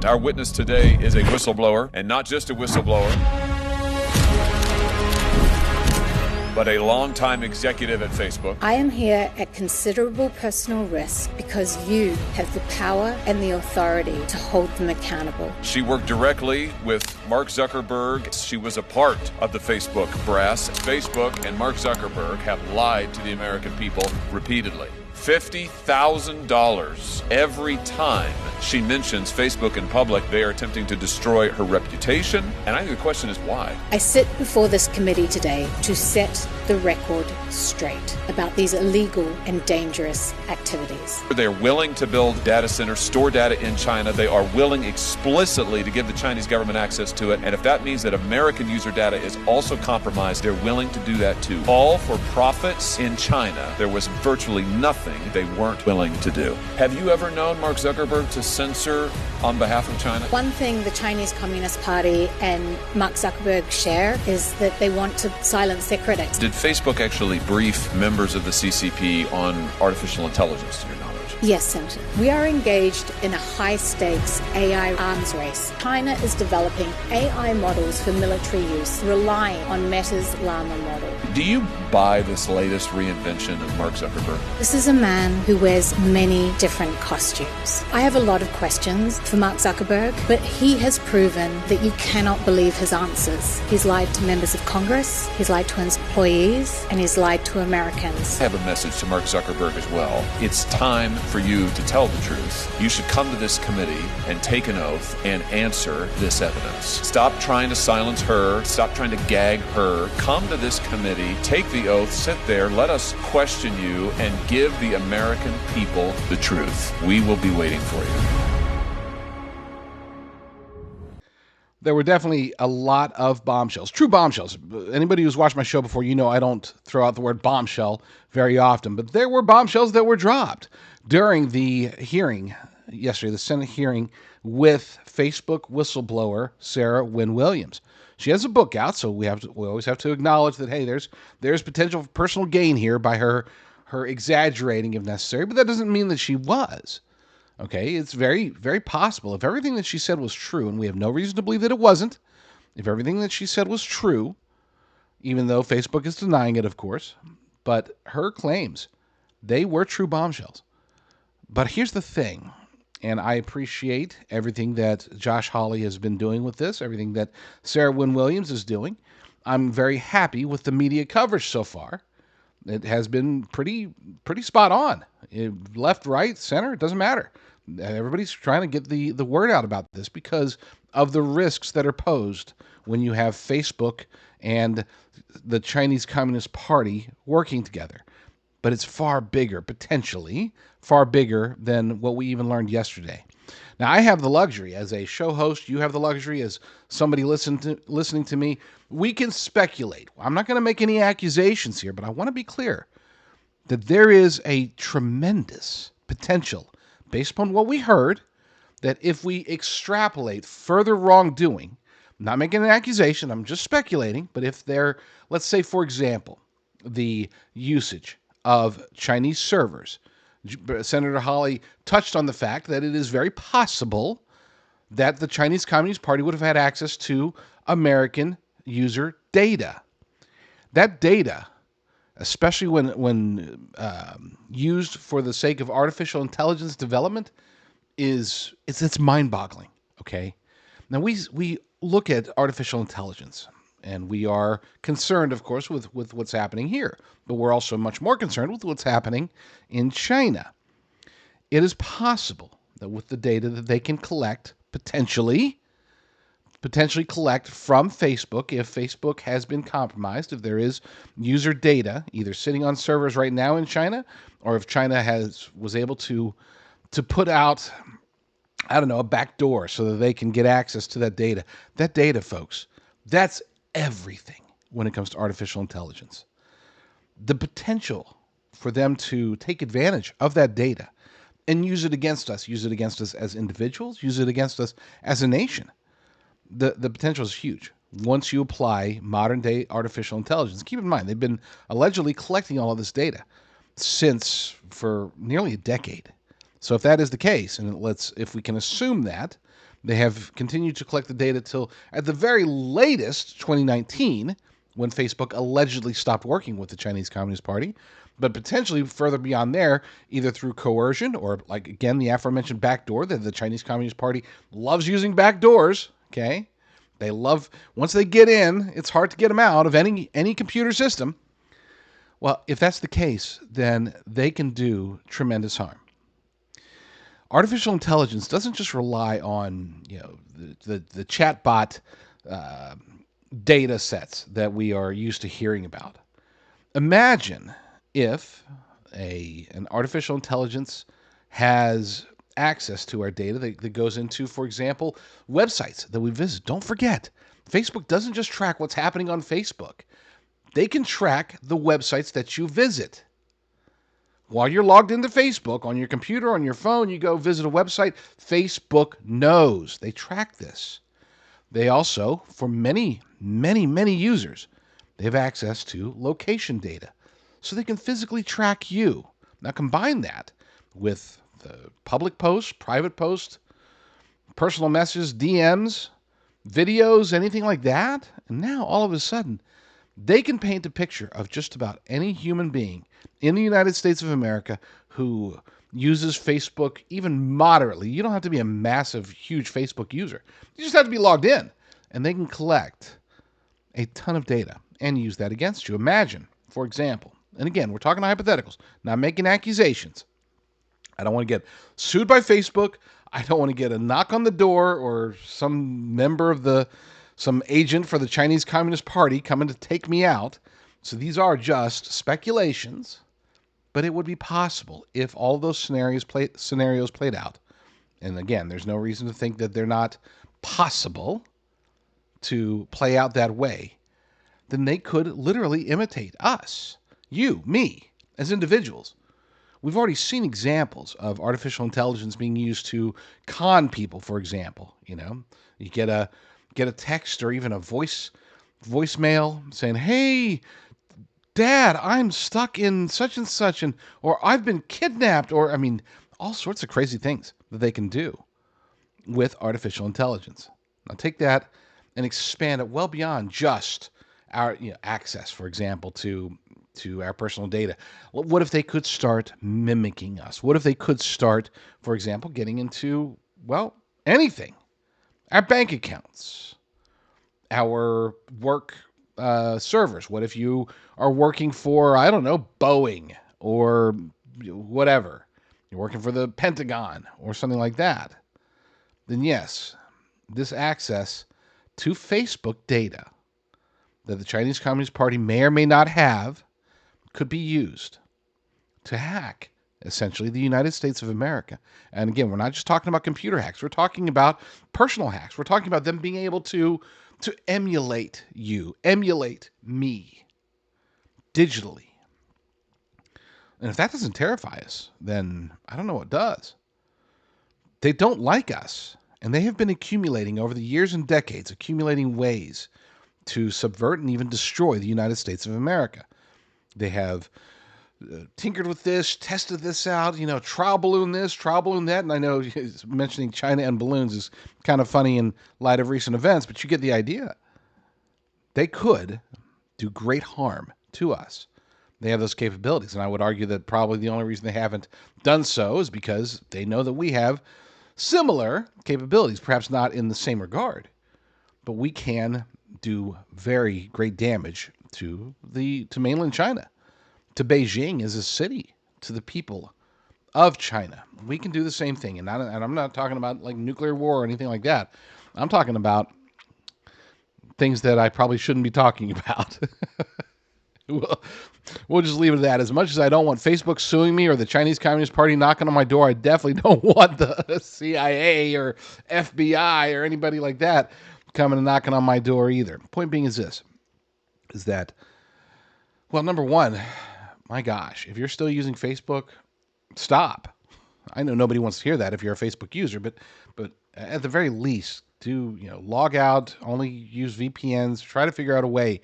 Our witness today is a whistleblower, and not just a whistleblower, but a longtime executive at Facebook. I am here at considerable personal risk because you have the power and the authority to hold them accountable. She worked directly with Mark Zuckerberg. She was a part of the Facebook brass. Facebook and Mark Zuckerberg have lied to the American people repeatedly. $50,000 every time she mentions Facebook in public. They are attempting to destroy her reputation. And I think the question is why? I sit before this committee today to set the record straight about these illegal and dangerous activities. They're willing to build data centers, store data in China. They are willing explicitly to give the Chinese government access to it. And if that means that American user data is also compromised, they're willing to do that too. All for profits in China. There was virtually nothing they weren't willing to do. Have you ever known Mark Zuckerberg to censor on behalf of China? One thing the Chinese Communist Party and Mark Zuckerberg share is that they want to silence their critics. Did Facebook actually brief members of the CCP on artificial intelligence, to your knowledge? Yes, Senator. We are engaged in a high-stakes AI arms race. China is developing AI models for military use, relying on Meta's Llama model. Do you buy this latest reinvention of Mark Zuckerberg? This is a man who wears many different costumes. I have a lot of questions for Mark Zuckerberg, but he has proven that you cannot believe his answers. He's lied to members of Congress, he's lied to his employees, and he's lied to Americans. I have a message to Mark Zuckerberg as well. It's time for you to tell the truth. You should come to this committee and take an oath and answer this evidence. Stop trying to silence her. Stop trying to gag her. Come to this committee, take the oath, sit there, let us question you, and give the American people the truth. We will be waiting for you. There were definitely a lot of bombshells, true bombshells. Anybody who's watched my show before, you know I don't throw out the word bombshell very often, but there were bombshells that were dropped during the hearing yesterday, the Senate hearing with Facebook whistleblower Sarah Wynn-Williams. She has a book out, so we always have to acknowledge that, hey, there's potential for personal gain here by her exaggerating if necessary, but that doesn't mean that she was. Okay, it's very, very possible. If everything that she said was true, and we have no reason to believe that it wasn't, if everything that she said was true, even though Facebook is denying it, of course, but her claims, they were true bombshells. But here's the thing, and I appreciate everything that Josh Hawley has been doing with this, everything that Sarah Wynn-Williams is doing. I'm very happy with the media coverage so far. It has been pretty spot on. Left, right, center, it doesn't matter. Everybody's trying to get the word out about this because of the risks that are posed when you have Facebook and the Chinese Communist Party working together. But it's far bigger, potentially far bigger than what we even learned yesterday. Now, I have the luxury as a show host. You have the luxury as somebody listening to me. We can speculate. I'm not going to make any accusations here, but I want to be clear that there is a tremendous potential, based upon what we heard, that if we extrapolate further wrongdoing, I'm not making an accusation, I'm just speculating, but if there, let's say, for example, the usage of Chinese servers, Senator Hawley touched on the fact that it is very possible that the Chinese Communist Party would have had access to American user data. That data, especially when used for the sake of artificial intelligence development, it's mind-boggling. Okay, now we look at artificial intelligence, and we are concerned, of course, with what's happening here, but we're also much more concerned with what's happening in China. It is possible that with the data that they can collect, potentially collect from Facebook, if Facebook has been compromised, if there is user data either sitting on servers right now in China, or if China was able to put out, I don't know, a back door so that they can get access to that data. That data, folks, that's everything when it comes to artificial intelligence. The potential for them to take advantage of that data and use it against us as individuals, use it against us as a nation. The potential is huge once you apply modern-day artificial intelligence. Keep in mind, they've been allegedly collecting all of this data for nearly a decade. So if that is the case, and if we can assume that, they have continued to collect the data till at the very latest 2019, when Facebook allegedly stopped working with the Chinese Communist Party, but potentially further beyond there, either through coercion or, like, again, the aforementioned backdoor. That the Chinese Communist Party loves using backdoors, okay? They love, once they get in, it's hard to get them out of any computer system. Well, if that's the case, then they can do tremendous harm. Artificial intelligence doesn't just rely on, the chatbot data sets that we are used to hearing about. Imagine if an artificial intelligence has access to our data that goes into, for example, websites that we visit. Don't forget, Facebook doesn't just track what's happening on Facebook. They can track the websites that you visit. While you're logged into Facebook on your computer, on your phone, you go visit a website, Facebook knows. They track this. They also, for many, many, many users, they have access to location data, so they can physically track you. Now combine that with the public posts, private posts, personal messages, DMs, videos, anything like that, and now all of a sudden, they can paint a picture of just about any human being in the United States of America who uses Facebook even moderately. You don't have to be a massive, huge Facebook user. You just have to be logged in, and they can collect a ton of data and use that against you. Imagine, for example, and again, we're talking hypotheticals, not making accusations. I don't want to get sued by Facebook. I don't want to get a knock on the door or some agent for the Chinese Communist Party coming to take me out. So these are just speculations, but it would be possible if all those scenarios played out. And again, there's no reason to think that they're not possible to play out that way. Then they could literally imitate us, you, me, as individuals. We've already seen examples of artificial intelligence being used to con people, for example. You get a text or even a voicemail saying, "Hey, Dad, I'm stuck in such and such, or I've been kidnapped," or all sorts of crazy things that they can do with artificial intelligence. Now take that and expand it well beyond just our access, for example, to our personal data. What if they could start mimicking us? What if they could start, for example, getting into, anything? Our bank accounts, our work servers. What if you are working for, I don't know, Boeing or whatever? You're working for the Pentagon or something like that. Then yes, this access to Facebook data that the Chinese Communist Party may or may not have could be used to hack, essentially, the United States of America. And again, we're not just talking about computer hacks. We're talking about personal hacks. We're talking about them being able to emulate you, emulate me, digitally. And if that doesn't terrify us, then I don't know what does. They don't like us, and they have been accumulating over the years and decades, accumulating ways to subvert and even destroy the United States of America. They have tinkered with this, tested this out, trial balloon this, trial balloon that. And I know mentioning China and balloons is kind of funny in light of recent events, but you get the idea. They could do great harm to us. They have those capabilities. And I would argue that probably the only reason they haven't done so is because they know that we have similar capabilities, perhaps not in the same regard, but we can do very great damage to mainland China, to Beijing as a city, to the people of China. We can do the same thing. And I'm not talking about like nuclear war or anything like that. I'm talking about things that I probably shouldn't be talking about. We'll just leave it at that. As much as I don't want Facebook suing me or the Chinese Communist Party knocking on my door, I definitely don't want the CIA or FBI or anybody like that coming and knocking on my door either. Point being is this, is that, well, number one, my gosh, if you're still using Facebook, stop. I know nobody wants to hear that if you're a Facebook user, but at the very least, log out, only use VPNs, try to figure out a way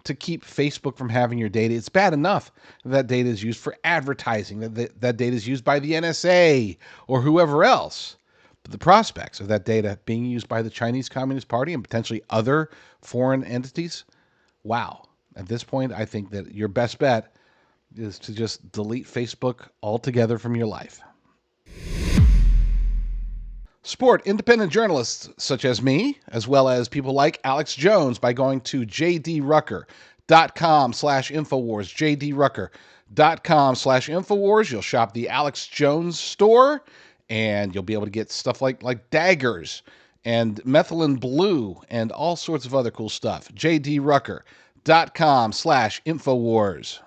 to keep Facebook from having your data. It's bad enough that data is used for advertising, that data is used by the NSA or whoever else. But the prospects of that data being used by the Chinese Communist Party and potentially other foreign entities, wow. At this point, I think that your best bet is to just delete Facebook altogether from your life. Support independent journalists such as me, as well as people like Alex Jones, by going to jdrucker.com/Infowars, jdrucker.com/Infowars. You'll shop the Alex Jones store, and you'll be able to get stuff like daggers and methylene blue and all sorts of other cool stuff. jdrucker.com/Infowars.